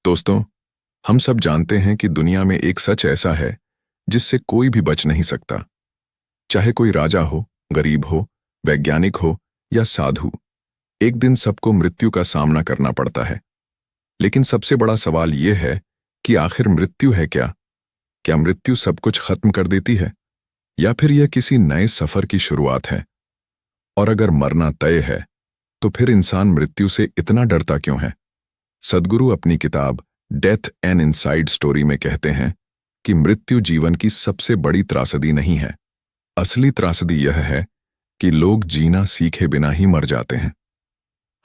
दोस्तों, हम सब जानते हैं कि दुनिया में एक सच ऐसा है जिससे कोई भी बच नहीं सकता। चाहे कोई राजा हो, गरीब हो, वैज्ञानिक हो या साधु, एक दिन सबको मृत्यु का सामना करना पड़ता है। लेकिन सबसे बड़ा सवाल यह है कि आखिर मृत्यु है क्या? क्या मृत्यु सब कुछ खत्म कर देती है या फिर यह किसी नए सफर की शुरुआत है? और अगर मरना तय है तो फिर इंसान मृत्यु से इतना डरता क्यों है? सद्गुरु अपनी किताब डेथ एन इनसाइड स्टोरी में कहते हैं कि मृत्यु जीवन की सबसे बड़ी त्रासदी नहीं है। असली त्रासदी यह है कि लोग जीना सीखे बिना ही मर जाते हैं।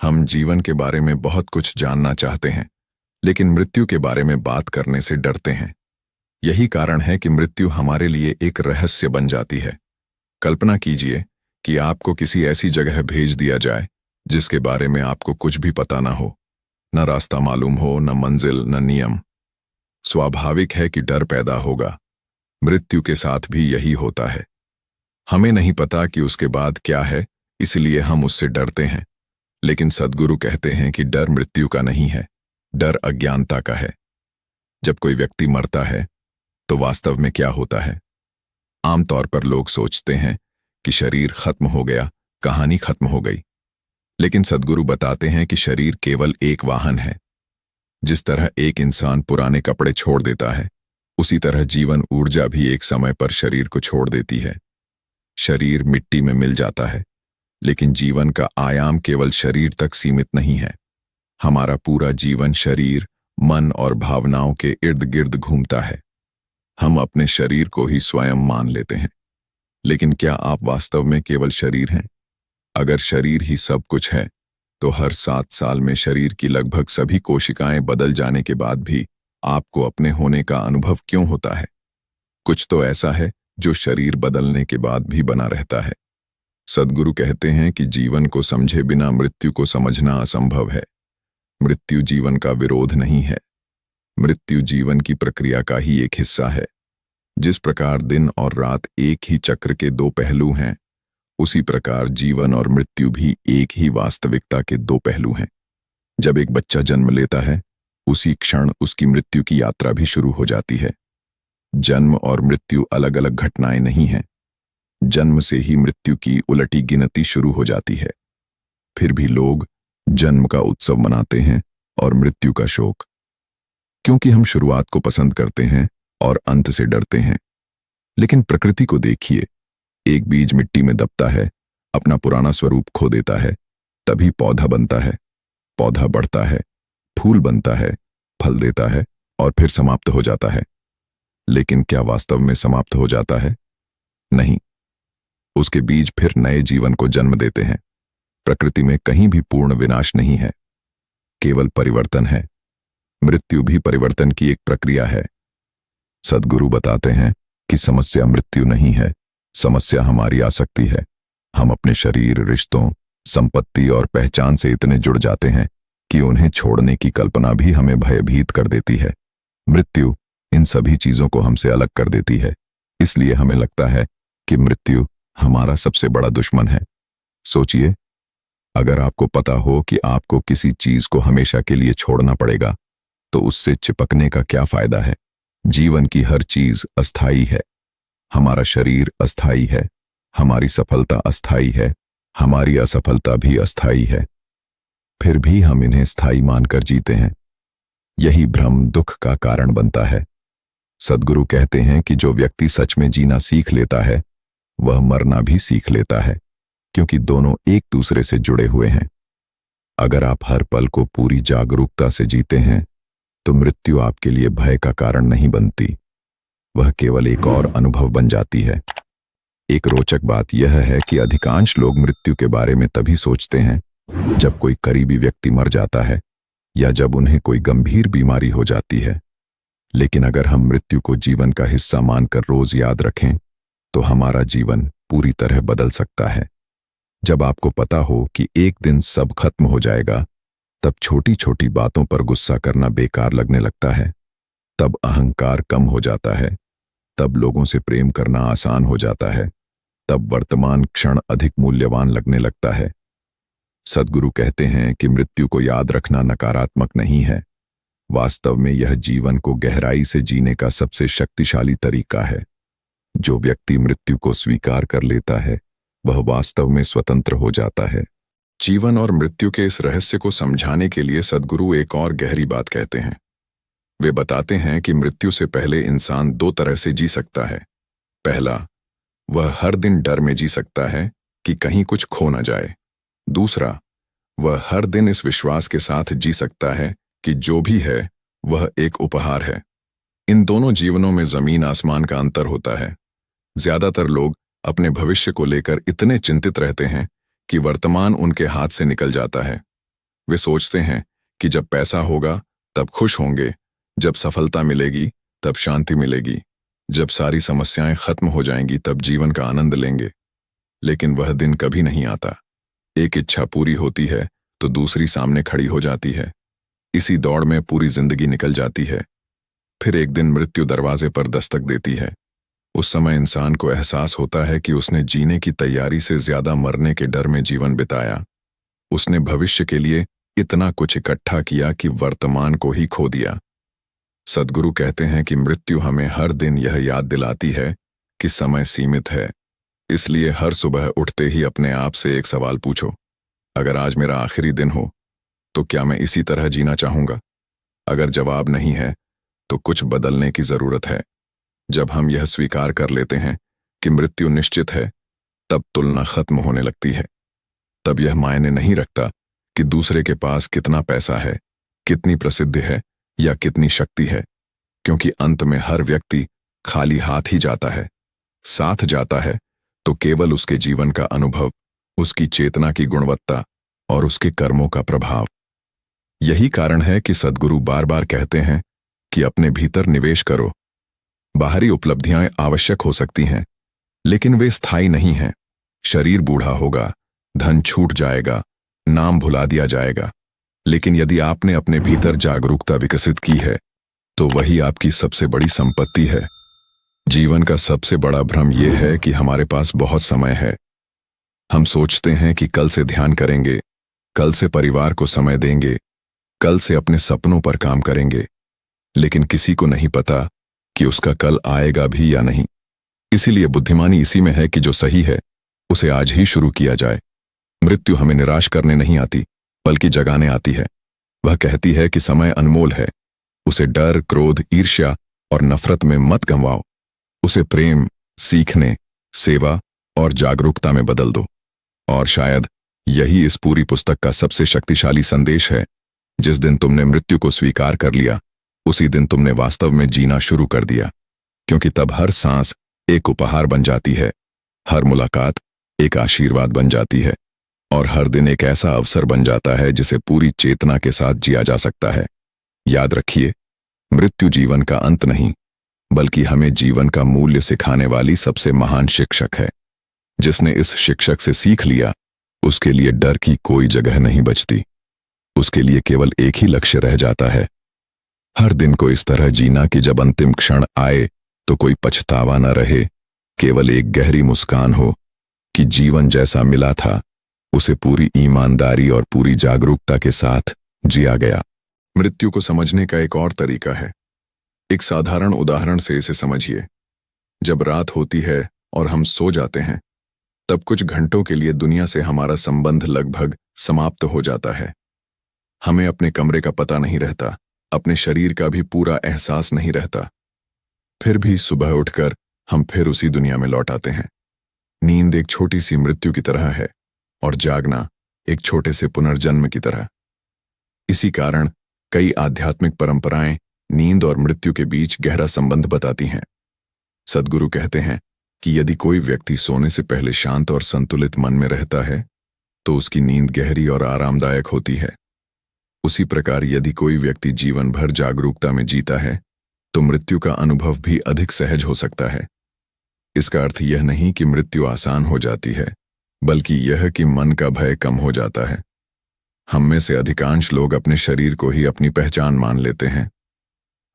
हम जीवन के बारे में बहुत कुछ जानना चाहते हैं, लेकिन मृत्यु के बारे में बात करने से डरते हैं। यही कारण है कि मृत्यु हमारे लिए एक रहस्य बन जाती है। कल्पना कीजिए कि आपको किसी ऐसी जगह भेज दिया जाए जिसके बारे में आपको कुछ भी पता ना हो, न रास्ता मालूम हो, न मंजिल, न नियम। स्वाभाविक है कि डर पैदा होगा। मृत्यु के साथ भी यही होता है। हमें नहीं पता कि उसके बाद क्या है, इसलिए हम उससे डरते हैं। लेकिन सद्गुरु कहते हैं कि डर मृत्यु का नहीं है, डर अज्ञानता का है। जब कोई व्यक्ति मरता है तो वास्तव में क्या होता है? आमतौर पर लोग सोचते हैं कि शरीर खत्म हो गया, कहानी खत्म हो गई। लेकिन सद्गुरु बताते हैं कि शरीर केवल एक वाहन है। जिस तरह एक इंसान पुराने कपड़े छोड़ देता है, उसी तरह जीवन ऊर्जा भी एक समय पर शरीर को छोड़ देती है। शरीर मिट्टी में मिल जाता है, लेकिन जीवन का आयाम केवल शरीर तक सीमित नहीं है। हमारा पूरा जीवन शरीर, मन और भावनाओं के इर्द गिर्द घूमता है। हम अपने शरीर को ही स्वयं मान लेते हैं, लेकिन क्या आप वास्तव में केवल शरीर हैं? अगर शरीर ही सब कुछ है, तो हर 7 साल में शरीर की लगभग सभी कोशिकाएं बदल जाने के बाद भी आपको अपने होने का अनुभव क्यों होता है? कुछ तो ऐसा है जो शरीर बदलने के बाद भी बना रहता है। सद्गुरु कहते हैं कि जीवन को समझे बिना मृत्यु को समझना असंभव है। मृत्यु जीवन का विरोध नहीं है। मृत्यु जीवन की प्रक्रिया का ही एक हिस्सा है। जिस प्रकार दिन और रात एक ही चक्र के 2 पहलू हैं, उसी प्रकार जीवन और मृत्यु भी एक ही वास्तविकता के 2 पहलू हैं। जब एक बच्चा जन्म लेता है, उसी क्षण उसकी मृत्यु की यात्रा भी शुरू हो जाती है। जन्म और मृत्यु अलग अलग घटनाएं नहीं हैं। जन्म से ही मृत्यु की उलटी गिनती शुरू हो जाती है। फिर भी लोग जन्म का उत्सव मनाते हैं और मृत्यु का शोक, क्योंकि हम शुरुआत को पसंद करते हैं और अंत से डरते हैं। लेकिन प्रकृति को देखिए, एक बीज मिट्टी में दबता है, अपना पुराना स्वरूप खो देता है, तभी पौधा बनता है। पौधा बढ़ता है, फूल बनता है, फल देता है और फिर समाप्त हो जाता है। लेकिन क्या वास्तव में समाप्त हो जाता है? नहीं, उसके बीज फिर नए जीवन को जन्म देते हैं। प्रकृति में कहीं भी पूर्ण विनाश नहीं है, केवल परिवर्तन है। मृत्यु भी परिवर्तन की एक प्रक्रिया है। सद्गुरु बताते हैं कि समस्या मृत्यु नहीं है, समस्या हमारी आसक्ति है। हम अपने शरीर, रिश्तों, संपत्ति और पहचान से इतने जुड़ जाते हैं कि उन्हें छोड़ने की कल्पना भी हमें भयभीत कर देती है। मृत्यु इन सभी चीजों को हमसे अलग कर देती है। इसलिए हमें लगता है कि मृत्यु हमारा सबसे बड़ा दुश्मन है। सोचिए, अगर आपको पता हो कि आपको किसी चीज को हमेशा के लिए छोड़ना पड़ेगा, तो उससे चिपकने का क्या फायदा है? जीवन की हर चीज अस्थायी है। हमारा शरीर अस्थायी है, हमारी सफलता अस्थायी है, हमारी असफलता भी अस्थायी है। फिर भी हम इन्हें स्थायी मानकर जीते हैं। यही भ्रम दुख का कारण बनता है। सद्गुरु कहते हैं कि जो व्यक्ति सच में जीना सीख लेता है, वह मरना भी सीख लेता है, क्योंकि दोनों एक दूसरे से जुड़े हुए हैं। अगर आप हर पल को पूरी जागरूकता से जीते हैं, तो मृत्यु आपके लिए भय का कारण नहीं बनती, वह केवल एक और अनुभव बन जाती है। एक रोचक बात यह है कि अधिकांश लोग मृत्यु के बारे में तभी सोचते हैं जब कोई करीबी व्यक्ति मर जाता है या जब उन्हें कोई गंभीर बीमारी हो जाती है। लेकिन अगर हम मृत्यु को जीवन का हिस्सा मानकर रोज याद रखें, तो हमारा जीवन पूरी तरह बदल सकता है। जब आपको पता हो कि एक दिन सब खत्म हो जाएगा, तब छोटी छोटी बातों पर गुस्सा करना बेकार लगने लगता है। तब अहंकार कम हो जाता है, तब लोगों से प्रेम करना आसान हो जाता है, तब वर्तमान क्षण अधिक मूल्यवान लगने लगता है। सद्गुरु कहते हैं कि मृत्यु को याद रखना नकारात्मक नहीं है, वास्तव में यह जीवन को गहराई से जीने का सबसे शक्तिशाली तरीका है। जो व्यक्ति मृत्यु को स्वीकार कर लेता है वह वास्तव में स्वतंत्र हो जाता है। जीवन और मृत्यु के इस रहस्य को समझाने के लिए सद्गुरु एक और गहरी बात कहते हैं। वे बताते हैं कि मृत्यु से पहले इंसान दो तरह से जी सकता है। पहला, वह हर दिन डर में जी सकता है कि कहीं कुछ खो न जाए। दूसरा, वह हर दिन इस विश्वास के साथ जी सकता है कि जो भी है वह एक उपहार है। इन दोनों जीवनों में जमीन आसमान का अंतर होता है। ज्यादातर लोग अपने भविष्य को लेकर इतने चिंतित रहते हैं कि वर्तमान उनके हाथ से निकल जाता है। वे सोचते हैं कि जब पैसा होगा तब खुश होंगे, जब सफलता मिलेगी तब शांति मिलेगी, जब सारी समस्याएं खत्म हो जाएंगी तब जीवन का आनंद लेंगे। लेकिन वह दिन कभी नहीं आता। एक इच्छा पूरी होती है तो दूसरी सामने खड़ी हो जाती है। इसी दौड़ में पूरी जिंदगी निकल जाती है। फिर एक दिन मृत्यु दरवाजे पर दस्तक देती है। उस समय इंसान को एहसास होता है कि उसने जीने की तैयारी से ज्यादा मरने के डर में जीवन बिताया। उसने भविष्य के लिए इतना कुछ इकट्ठा किया कि वर्तमान को ही खो दिया। सद्गुरु कहते हैं कि मृत्यु हमें हर दिन यह याद दिलाती है कि समय सीमित है। इसलिए हर सुबह उठते ही अपने आप से एक सवाल पूछो, अगर आज मेरा आखिरी दिन हो तो क्या मैं इसी तरह जीना चाहूंगा? अगर जवाब नहीं है तो कुछ बदलने की जरूरत है। जब हम यह स्वीकार कर लेते हैं कि मृत्यु निश्चित है, तब तुलना खत्म होने लगती है। तब यह मायने नहीं रखता कि दूसरे के पास कितना पैसा है, कितनी प्रसिद्धि है या कितनी शक्ति है, क्योंकि अंत में हर व्यक्ति खाली हाथ ही जाता है। साथ जाता है तो केवल उसके जीवन का अनुभव, उसकी चेतना की गुणवत्ता और उसके कर्मों का प्रभाव। यही कारण है कि सद्गुरु बार बार कहते हैं कि अपने भीतर निवेश करो। बाहरी उपलब्धियां आवश्यक हो सकती हैं, लेकिन वे स्थायी नहीं हैं। शरीर बूढ़ा होगा, धन छूट जाएगा, नाम भुला दिया जाएगा, लेकिन यदि आपने अपने भीतर जागरूकता विकसित की है तो वही आपकी सबसे बड़ी संपत्ति है। जीवन का सबसे बड़ा भ्रम यह है कि हमारे पास बहुत समय है। हम सोचते हैं कि कल से ध्यान करेंगे, कल से परिवार को समय देंगे, कल से अपने सपनों पर काम करेंगे, लेकिन किसी को नहीं पता कि उसका कल आएगा भी या नहीं। इसीलिए बुद्धिमानी इसी में है कि जो सही है उसे आज ही शुरू किया जाए। मृत्यु हमें निराश करने नहीं आती, बल्कि जगाने आती है। वह कहती है कि समय अनमोल है, उसे डर, क्रोध, ईर्ष्या और नफरत में मत गंवाओ। उसे प्रेम, सीखने, सेवा और जागरूकता में बदल दो। और शायद यही इस पूरी पुस्तक का सबसे शक्तिशाली संदेश है। जिस दिन तुमने मृत्यु को स्वीकार कर लिया, उसी दिन तुमने वास्तव में जीना शुरू कर दिया, क्योंकि तब हर सांस एक उपहार बन जाती है, हर मुलाकात एक आशीर्वाद बन जाती है, और हर दिन एक ऐसा अवसर बन जाता है जिसे पूरी चेतना के साथ जिया जा सकता है। याद रखिए, मृत्यु जीवन का अंत नहीं, बल्कि हमें जीवन का मूल्य सिखाने वाली सबसे महान शिक्षक है। जिसने इस शिक्षक से सीख लिया, उसके लिए डर की कोई जगह नहीं बचती। उसके लिए केवल एक ही लक्ष्य रह जाता है, हर दिन को इस तरह जीना कि जब अंतिम क्षण आए तो कोई पछतावा न रहे, केवल एक गहरी मुस्कान हो कि जीवन जैसा मिला था उसे पूरी ईमानदारी और पूरी जागरूकता के साथ जिया गया। मृत्यु को समझने का एक और तरीका है। एक साधारण उदाहरण से इसे समझिए। जब रात होती है और हम सो जाते हैं, तब कुछ घंटों के लिए दुनिया से हमारा संबंध लगभग समाप्त हो जाता है। हमें अपने कमरे का पता नहीं रहता, अपने शरीर का भी पूरा एहसास नहीं रहता। फिर भी सुबह उठकर हम फिर उसी दुनिया में लौट आते हैं। नींद एक छोटी सी मृत्यु की तरह है और जागना एक छोटे से पुनर्जन्म की तरह। इसी कारण कई आध्यात्मिक परंपराएं नींद और मृत्यु के बीच गहरा संबंध बताती हैं। सद्गुरु कहते हैं कि यदि कोई व्यक्ति सोने से पहले शांत और संतुलित मन में रहता है तो उसकी नींद गहरी और आरामदायक होती है। उसी प्रकार यदि कोई व्यक्ति जीवन भर जागरूकता में जीता है तो मृत्यु का अनुभव भी अधिक सहज हो सकता है। इसका अर्थ यह नहीं कि मृत्यु आसान हो जाती है, बल्कि यह कि मन का भय कम हो जाता है। हम में से अधिकांश लोग अपने शरीर को ही अपनी पहचान मान लेते हैं।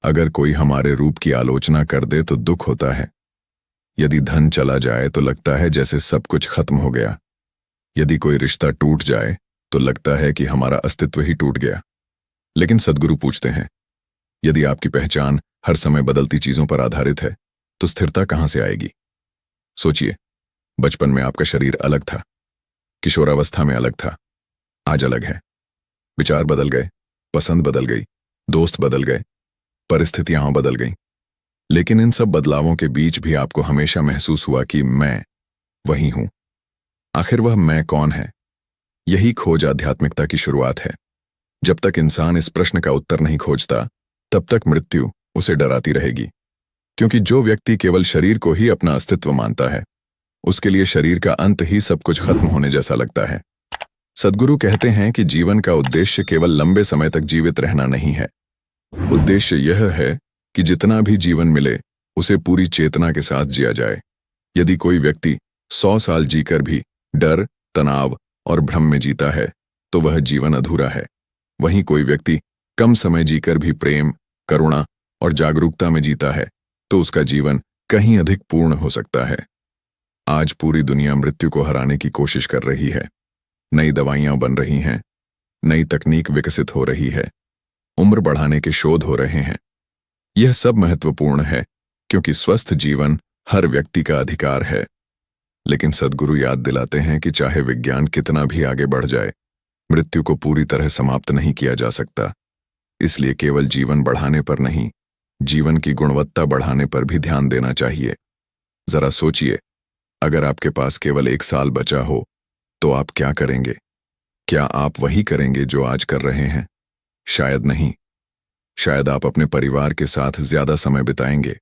अगर कोई हमारे रूप की आलोचना कर दे तो दुख होता है। यदि धन चला जाए तो लगता है जैसे सब कुछ खत्म हो गया। यदि कोई रिश्ता टूट जाए तो लगता है कि हमारा अस्तित्व ही टूट गया। लेकिन सद्गुरु पूछते हैं, यदि आपकी पहचान हर समय बदलती चीजों पर आधारित है, तो स्थिरता कहां से आएगी? सोचिए, बचपन में आपका शरीर अलग था, किशोरावस्था में अलग था, आज अलग है। विचार बदल गए, पसंद बदल गई, दोस्त बदल गए, परिस्थितियां बदल गईं। लेकिन इन सब बदलावों के बीच भी आपको हमेशा महसूस हुआ कि मैं वही हूं। आखिर वह मैं कौन है? यही खोज आध्यात्मिकता की शुरुआत है। जब तक इंसान इस प्रश्न का उत्तर नहीं खोजता, तब तक मृत्यु उसे डराती रहेगी। क्योंकि जो व्यक्ति केवल शरीर को ही अपना अस्तित्व मानता है, उसके लिए शरीर का अंत ही सब कुछ खत्म होने जैसा लगता है। सद्गुरु कहते हैं कि जीवन का उद्देश्य केवल लंबे समय तक जीवित रहना नहीं है। उद्देश्य यह है कि जितना भी जीवन मिले, उसे पूरी चेतना के साथ जिया जाए। यदि कोई व्यक्ति 100 साल जीकर भी डर, तनाव और भ्रम में जीता है, तो वह जीवन अधूरा है। वहीं कोई व्यक्ति कम समय जीकर भी प्रेम, करुणा और जागरूकता में जीता है, तो उसका जीवन कहीं अधिक पूर्ण हो सकता है। आज पूरी दुनिया मृत्यु को हराने की कोशिश कर रही है। नई दवाइयां बन रही हैं, नई तकनीक विकसित हो रही है, उम्र बढ़ाने के शोध हो रहे हैं। यह सब महत्वपूर्ण है, क्योंकि स्वस्थ जीवन हर व्यक्ति का अधिकार है। लेकिन सद्गुरु याद दिलाते हैं कि चाहे विज्ञान कितना भी आगे बढ़ जाए, मृत्यु को पूरी तरह समाप्त नहीं किया जा सकता। इसलिए केवल जीवन बढ़ाने पर नहीं, जीवन की गुणवत्ता बढ़ाने पर भी ध्यान देना चाहिए। जरा सोचिए, अगर आपके पास केवल 1 साल बचा हो, तो आप क्या करेंगे? क्या आप वही करेंगे जो आज कर रहे हैं? शायद नहीं। शायद आप अपने परिवार के साथ ज्यादा समय बिताएंगे।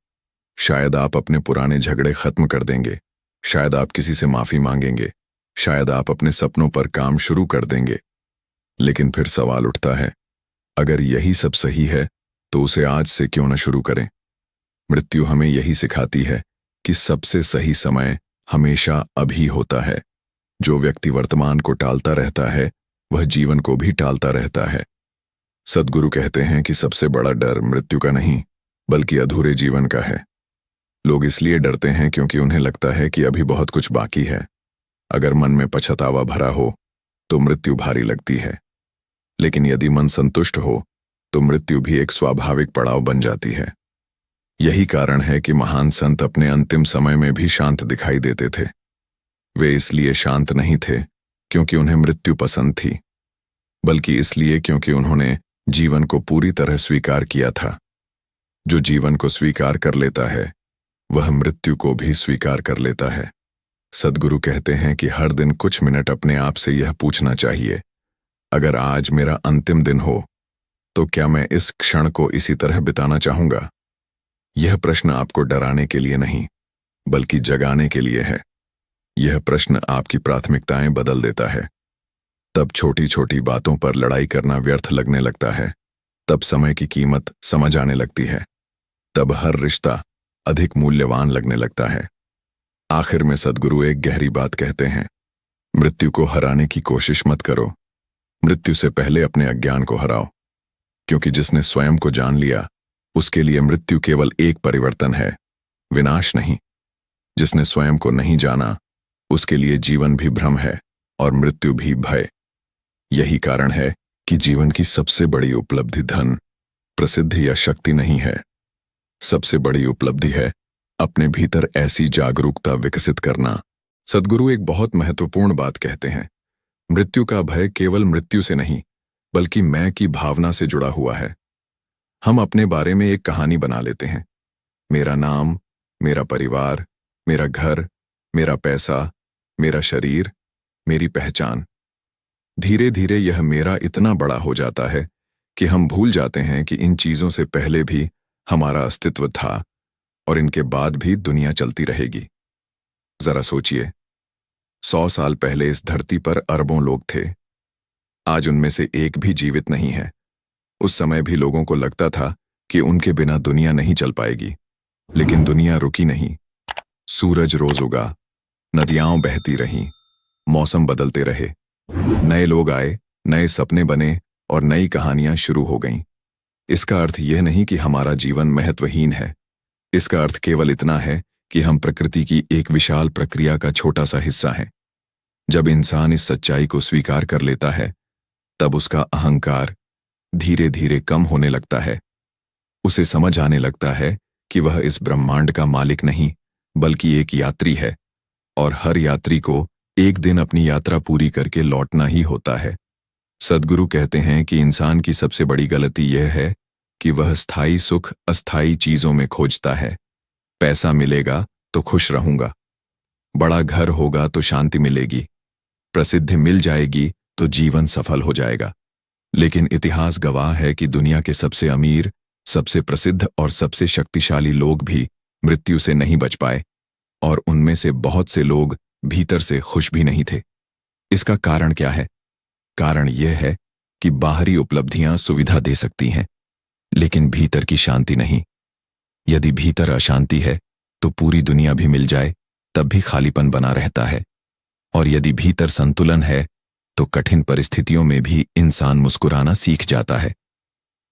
शायद आप अपने पुराने झगड़े खत्म कर देंगे। शायद आप किसी से माफी मांगेंगे। शायद आप अपने सपनों पर काम शुरू कर देंगे। लेकिन फिर सवाल उठता है, अगर यही सब सही है, तो उसे आज से क्यों न शुरू करें? मृत्यु हमें यही सिखाती है कि सबसे सही समय हमेशा अभी होता है। जो व्यक्ति वर्तमान को टालता रहता है, वह जीवन को भी टालता रहता है। सद्गुरु कहते हैं कि सबसे बड़ा डर मृत्यु का नहीं, बल्कि अधूरे जीवन का है। लोग इसलिए डरते हैं क्योंकि उन्हें लगता है कि अभी बहुत कुछ बाकी है। अगर मन में पछतावा भरा हो, तो मृत्यु भारी लगती है। लेकिन यदि मन संतुष्ट हो, तो मृत्यु भी एक स्वाभाविक पड़ाव बन जाती है। यही कारण है कि महान संत अपने अंतिम समय में भी शांत दिखाई देते थे। वे इसलिए शांत नहीं थे क्योंकि उन्हें मृत्यु पसंद थी, बल्कि इसलिए क्योंकि उन्होंने जीवन को पूरी तरह स्वीकार किया था। जो जीवन को स्वीकार कर लेता है, वह मृत्यु को भी स्वीकार कर लेता है। सद्गुरु कहते हैं कि हर दिन कुछ मिनट अपने आप से यह पूछना चाहिए, अगर आज मेरा अंतिम दिन हो, तो क्या मैं इस क्षण को इसी तरह बिताना चाहूंगा? यह प्रश्न आपको डराने के लिए नहीं, बल्कि जगाने के लिए है। यह प्रश्न आपकी प्राथमिकताएं बदल देता है। तब छोटी छोटी बातों पर लड़ाई करना व्यर्थ लगने लगता है। तब समय की कीमत समझ आने लगती है। तब हर रिश्ता अधिक मूल्यवान लगने लगता है। आखिर में सद्गुरु एक गहरी बात कहते हैं, मृत्यु को हराने की कोशिश मत करो। मृत्यु से पहले अपने अज्ञान को हराओ, क्योंकि जिसने स्वयं को जान लिया, उसके लिए मृत्यु केवल एक परिवर्तन है, विनाश नहीं। जिसने स्वयं को नहीं जाना, उसके लिए जीवन भी भ्रम है और मृत्यु भी भय। यही कारण है कि जीवन की सबसे बड़ी उपलब्धि धन, प्रसिद्धि या शक्ति नहीं है। सबसे बड़ी उपलब्धि है अपने भीतर ऐसी जागरूकता विकसित करना। सद्गुरु एक बहुत महत्वपूर्ण बात कहते हैं, मृत्यु का भय केवल मृत्यु से नहीं, बल्कि मैं की भावना से जुड़ा हुआ है। हम अपने बारे में एक कहानी बना लेते हैं, मेरा नाम, मेरा परिवार, मेरा घर, मेरा पैसा, मेरा शरीर, मेरी पहचान। धीरे धीरे यह मेरा इतना बड़ा हो जाता है कि हम भूल जाते हैं कि इन चीजों से पहले भी हमारा अस्तित्व था और इनके बाद भी दुनिया चलती रहेगी। जरा सोचिए, 100 साल पहले इस धरती पर अरबों लोग थे। आज उनमें से एक भी जीवित नहीं है। उस समय भी लोगों को लगता था कि उनके बिना दुनिया नहीं चल पाएगी, लेकिन दुनिया रुकी नहीं। सूरज रोज उगा, नदियां बहती रहीं, मौसम बदलते रहे, नए लोग आए, नए सपने बने और नई कहानियां शुरू हो गईं। इसका अर्थ यह नहीं कि हमारा जीवन महत्वहीन है। इसका अर्थ केवल इतना है कि हम प्रकृति की एक विशाल प्रक्रिया का छोटा सा हिस्सा हैं। जब इंसान इस सच्चाई को स्वीकार कर लेता है, तब उसका अहंकार धीरे धीरे कम होने लगता है। उसे समझ आने लगता है कि वह इस ब्रह्मांड का मालिक नहीं बल्कि एक यात्री है, और हर यात्री को एक दिन अपनी यात्रा पूरी करके लौटना ही होता है। सद्गुरु कहते हैं कि इंसान की सबसे बड़ी गलती यह है कि वह स्थायी सुख अस्थायी चीजों में खोजता है। पैसा मिलेगा तो खुश रहूंगा, बड़ा घर होगा तो शांति मिलेगी, प्रसिद्धि मिल जाएगी तो जीवन सफल हो जाएगा। लेकिन इतिहास गवाह है कि दुनिया के सबसे अमीर, सबसे प्रसिद्ध और सबसे शक्तिशाली लोग भी मृत्यु से नहीं बच पाए, और उनमें से बहुत से लोग भीतर से खुश भी नहीं थे। इसका कारण क्या है? कारण यह है कि बाहरी उपलब्धियां सुविधा दे सकती हैं, लेकिन भीतर की शांति नहीं। यदि भीतर अशांति है तो पूरी दुनिया भी मिल जाए तब भी खालीपन बना रहता है, और यदि भीतर संतुलन है तो कठिन परिस्थितियों में भी इंसान मुस्कुराना सीख जाता है।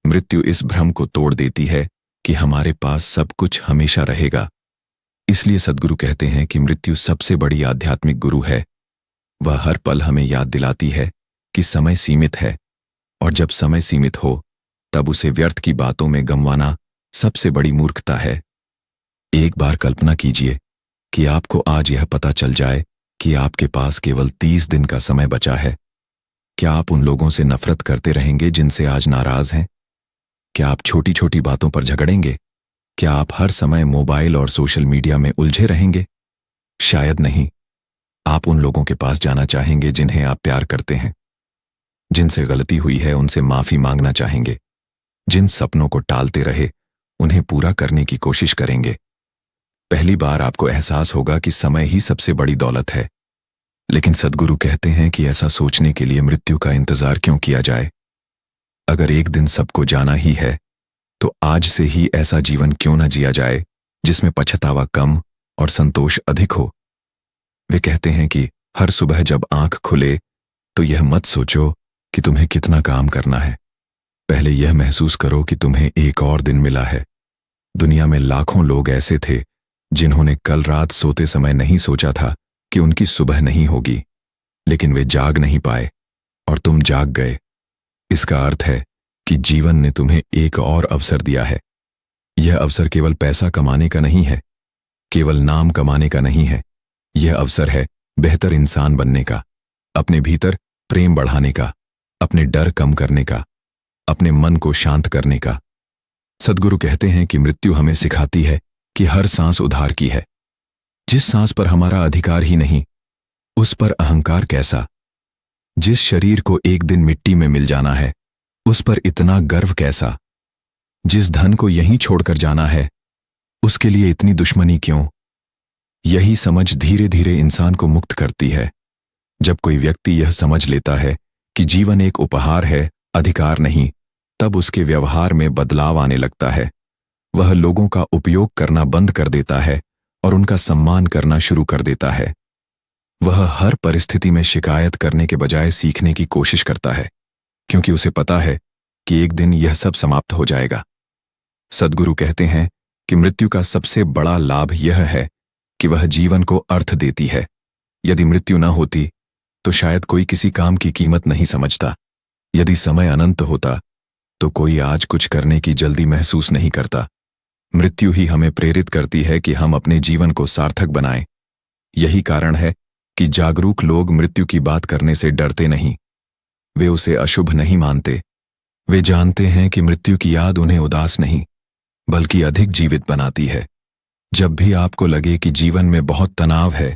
मृत्यु इस भ्रम को तोड़ देती है कि हमारे पास सब कुछ हमेशा रहेगा। इसलिए सद्गुरु कहते हैं कि मृत्यु सबसे बड़ी आध्यात्मिक गुरु है। वह हर पल हमें याद दिलाती है कि समय सीमित है, और जब समय सीमित हो तब उसे व्यर्थ की बातों में गंवाना सबसे बड़ी मूर्खता है। एक बार कल्पना कीजिए कि आपको आज यह पता चल जाए कि आपके पास केवल 30 दिन का समय बचा है। क्या आप उन लोगों से नफरत करते रहेंगे जिनसे आज नाराज हैं? क्या आप छोटी छोटी बातों पर झगड़ेंगे? क्या आप हर समय मोबाइल और सोशल मीडिया में उलझे रहेंगे? शायद नहीं। आप उन लोगों के पास जाना चाहेंगे जिन्हें आप प्यार करते हैं। जिनसे गलती हुई है उनसे माफी मांगना चाहेंगे। जिन सपनों को टालते रहे उन्हें पूरा करने की कोशिश करेंगे। पहली बार आपको एहसास होगा कि समय ही सबसे बड़ी दौलत है। लेकिन सद्गुरु कहते हैं कि ऐसा सोचने के लिए मृत्यु का इंतजार क्यों किया जाए? अगर एक दिन सबको जाना ही है तो आज से ही ऐसा जीवन क्यों न जिया जाए जिसमें पछतावा कम और संतोष अधिक हो। वे कहते हैं कि हर सुबह जब आंख खुले तो यह मत सोचो कि तुम्हें कितना काम करना है। पहले यह महसूस करो कि तुम्हें एक और दिन मिला है। दुनिया में लाखों लोग ऐसे थे जिन्होंने कल रात सोते समय नहीं सोचा था कि उनकी सुबह नहीं होगी, लेकिन वे जाग नहीं पाए और तुम जाग गए। इसका अर्थ है कि जीवन ने तुम्हें एक और अवसर दिया है। यह अवसर केवल पैसा कमाने का नहीं है, केवल नाम कमाने का नहीं है। यह अवसर है बेहतर इंसान बनने का, अपने भीतर प्रेम बढ़ाने का, अपने डर कम करने का, अपने मन को शांत करने का। सद्गुरु कहते हैं कि मृत्यु हमें सिखाती है कि हर सांस उधार की है। जिस सांस पर हमारा अधिकार ही नहीं, उस पर अहंकार कैसा? जिस शरीर को एक दिन मिट्टी में मिल जाना है, उस पर इतना गर्व कैसा? जिस धन को यहीं छोड़कर जाना है, उसके लिए इतनी दुश्मनी क्यों? यही समझ धीरे धीरे इंसान को मुक्त करती है। जब कोई व्यक्ति यह समझ लेता है कि जीवन एक उपहार है, अधिकार नहीं, तब उसके व्यवहार में बदलाव आने लगता है। वह लोगों का उपयोग करना बंद कर देता है और उनका सम्मान करना शुरू कर देता है। वह हर परिस्थिति में शिकायत करने के बजाय सीखने की कोशिश करता है, क्योंकि उसे पता है कि एक दिन यह सब समाप्त हो जाएगा। सद्गुरु कहते हैं कि मृत्यु का सबसे बड़ा लाभ यह है कि वह जीवन को अर्थ देती है। यदि मृत्यु न होती तो शायद कोई किसी काम की कीमत नहीं समझता। यदि समय अनंत होता तो कोई आज कुछ करने की जल्दी महसूस नहीं करता। मृत्यु ही हमें प्रेरित करती है कि हम अपने जीवन को सार्थक बनाएं। यही कारण है कि जागरूक लोग मृत्यु की बात करने से डरते नहीं। वे उसे अशुभ नहीं मानते। वे जानते हैं कि मृत्यु की याद उन्हें उदास नहीं बल्कि अधिक जीवित बनाती है। जब भी आपको लगे कि जीवन में बहुत तनाव है